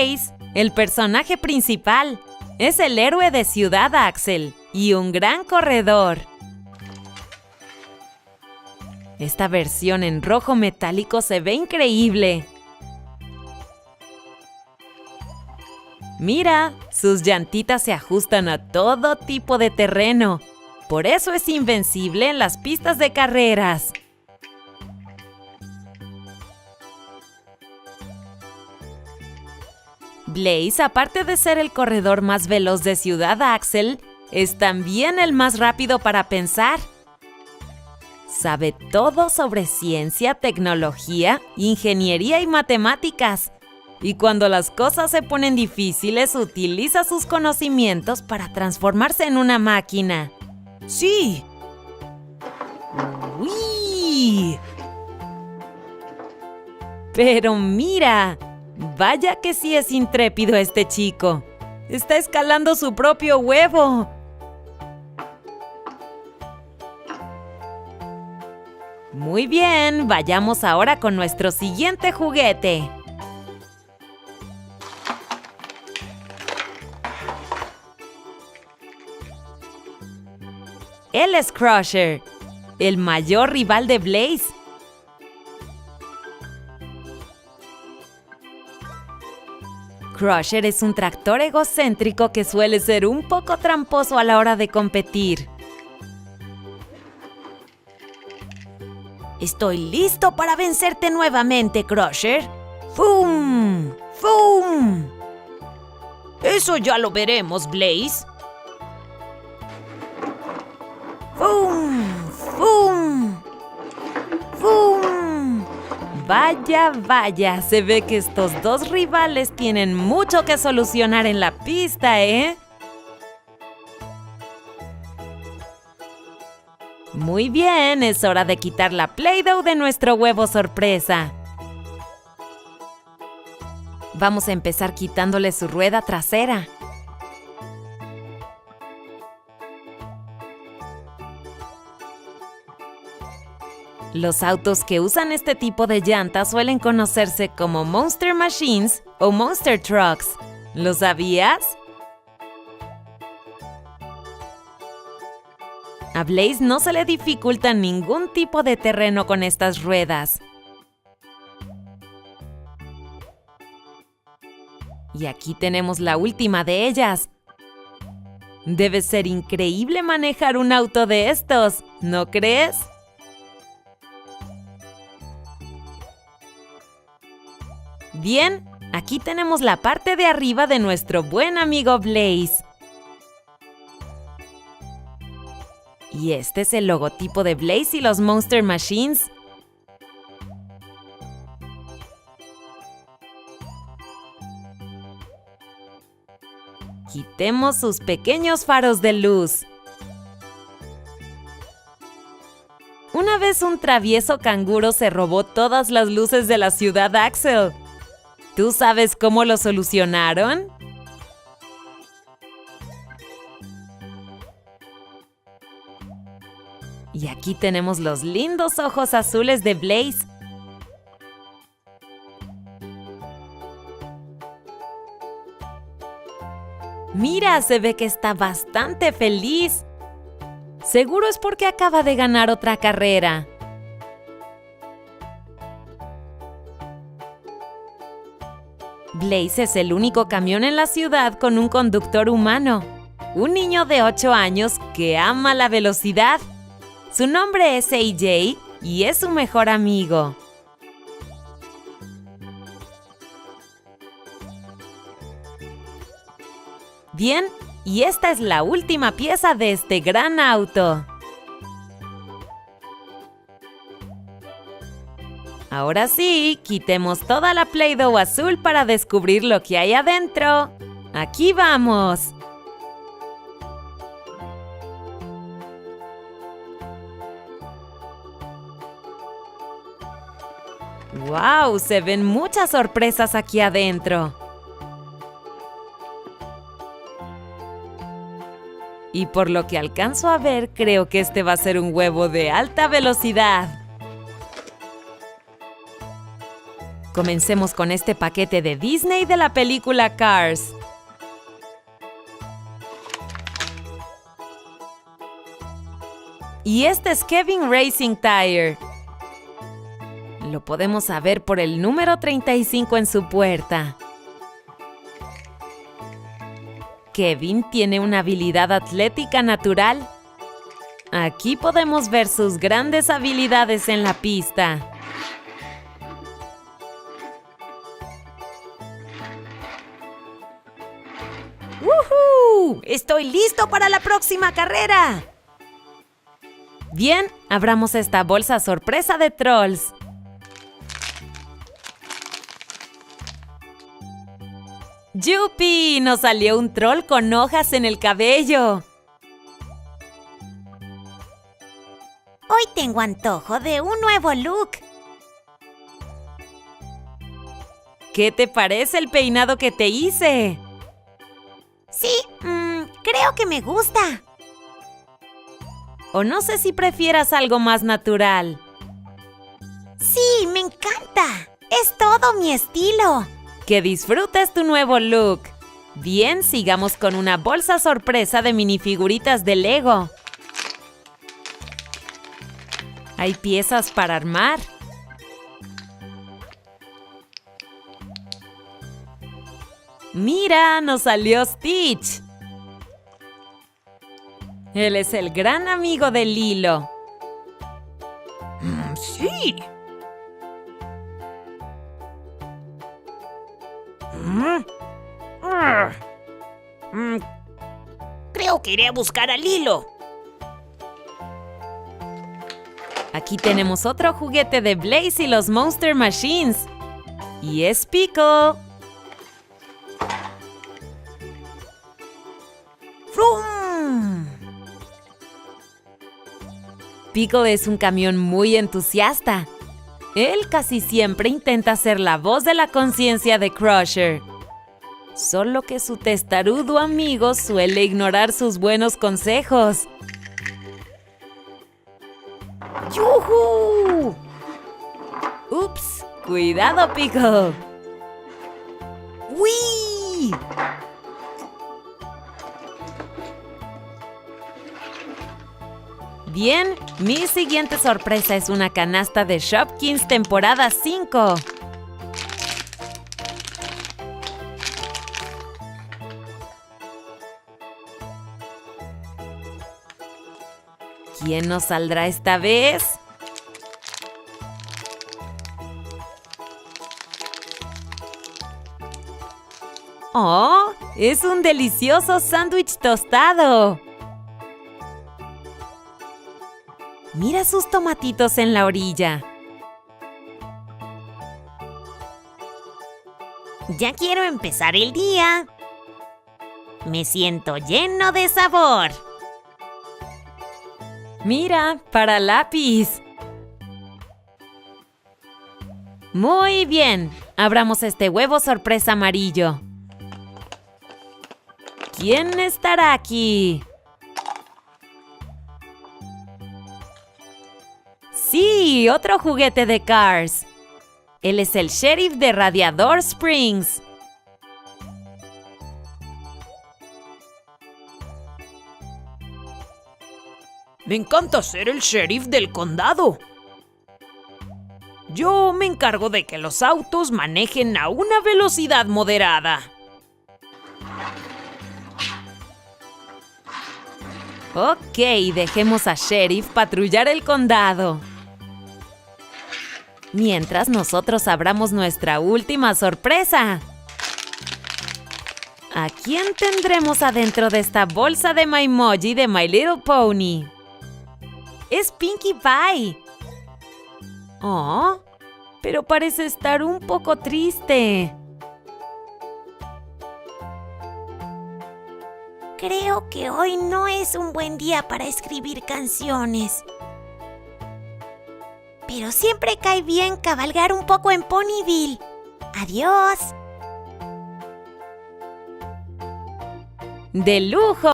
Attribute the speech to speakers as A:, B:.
A: Blaze, el personaje principal. Es el héroe de Ciudad Axel y un gran corredor. Esta versión en rojo metálico se ve increíble. Mira, sus llantitas se ajustan a todo tipo de terreno. Por eso es invencible en las pistas de carreras. Blaze, aparte de ser el corredor más veloz de Ciudad Axel, es también el más rápido para pensar. Sabe todo sobre ciencia, tecnología, ingeniería y matemáticas. Y cuando las cosas se ponen difíciles, utiliza sus conocimientos para transformarse en una máquina. ¡Sí! ¡Uy! Pero mira, vaya que sí es intrépido este chico. Está escalando su propio huevo. Muy bien, vayamos ahora con nuestro siguiente juguete. Él es Crusher, el mayor rival de Blaze. Crusher es un tractor egocéntrico que suele ser un poco tramposo a la hora de competir. Estoy listo para vencerte nuevamente, Crusher. ¡Fum! ¡Fum! Eso ya lo veremos, Blaze. ¡Fum! ¡Fum! ¡Fum! Vaya, vaya, se ve que estos dos rivales tienen mucho que solucionar en la pista, ¿eh? Muy bien, es hora de quitar la Play-Doh de nuestro huevo sorpresa. Vamos a empezar quitándole su rueda trasera. Los autos que usan este tipo de llantas suelen conocerse como Monster Machines o Monster Trucks. ¿Lo sabías? A Blaze no se le dificulta ningún tipo de terreno con estas ruedas. Y aquí tenemos la última de ellas. Debe ser increíble manejar un auto de estos, ¿no crees? Bien, aquí tenemos la parte de arriba de nuestro buen amigo Blaze. Y este es el logotipo de Blaze y los Monster Machines. Quitemos sus pequeños faros de luz. Una vez un travieso canguro se robó todas las luces de la Ciudad Axel. ¿Tú sabes cómo lo solucionaron? Y aquí tenemos los lindos ojos azules de Blaze. Mira, se ve que está bastante feliz. Seguro es porque acaba de ganar otra carrera. Blaze es el único camión en la ciudad con un conductor humano. Un niño de 8 años que ama la velocidad. Su nombre es AJ y es su mejor amigo. Bien, y esta es la última pieza de este gran auto. Ahora sí, quitemos toda la Play-Doh azul para descubrir lo que hay adentro. ¡Aquí vamos! ¡Wow! Se ven muchas sorpresas aquí adentro. Y por lo que alcanzo a ver, creo que este va a ser un huevo de alta velocidad. Comencemos con este paquete de Disney de la película Cars. Y este es Kevin Racing Tire. Lo podemos saber por el número 35 en su puerta. Kevin tiene una habilidad atlética natural. Aquí podemos ver sus grandes habilidades en la pista.
B: ¡Woohoo! ¡Estoy listo para la próxima carrera!
A: Bien, abramos esta bolsa sorpresa de Trolls. ¡Yupi! Nos salió un troll con hojas en el cabello.
B: Hoy tengo antojo de un nuevo look.
A: ¿Qué te parece el peinado que te hice?
B: Sí, creo que me gusta.
A: O no sé si prefieras algo más natural.
B: Sí, me encanta. Es todo mi estilo.
A: ¡Que disfrutes tu nuevo look! Bien, sigamos con una bolsa sorpresa de minifiguritas de Lego. Hay piezas para armar. ¡Mira! ¡Nos salió Stitch! Él es el gran amigo de Lilo.
B: Sí. Creo que iré a buscar a Lilo.
A: Aquí tenemos otro juguete de Blaze y los Monster Machines. Y es Pickle.
B: ¡Frum!
A: Pickle es un camión muy entusiasta. Él casi siempre intenta ser la voz de la conciencia de Crusher. Solo que su testarudo amigo suele ignorar sus buenos consejos.
B: ¡Yujú!
A: ¡Ups! ¡Cuidado, Pickle!
B: ¡Uy!
A: Bien, mi siguiente sorpresa es una canasta de Shopkins temporada 5. ¿Quién nos saldrá esta vez? ¡Oh! ¡Es un delicioso sándwich tostado! Mira sus tomatitos en la orilla.
B: Ya quiero empezar el día. Me siento lleno de sabor.
A: Mira, para lápiz. Muy bien. Abramos este huevo sorpresa amarillo. ¿Quién estará aquí? ¡Sí! ¡Otro juguete de Cars! Él es el sheriff de Radiador Springs.
B: Me encanta ser el sheriff del condado. Yo me encargo de que los autos manejen a una velocidad moderada.
A: Ok, dejemos a Sheriff patrullar el condado. Mientras nosotros abramos nuestra última sorpresa. ¿A quién tendremos adentro de esta bolsa de Mymoji de My Little Pony? ¡Es Pinkie Pie! Oh, pero parece estar un poco triste.
B: Creo que hoy no es un buen día para escribir canciones. Pero siempre cae bien cabalgar un poco en Ponyville. ¡Adiós!
A: ¡De lujo!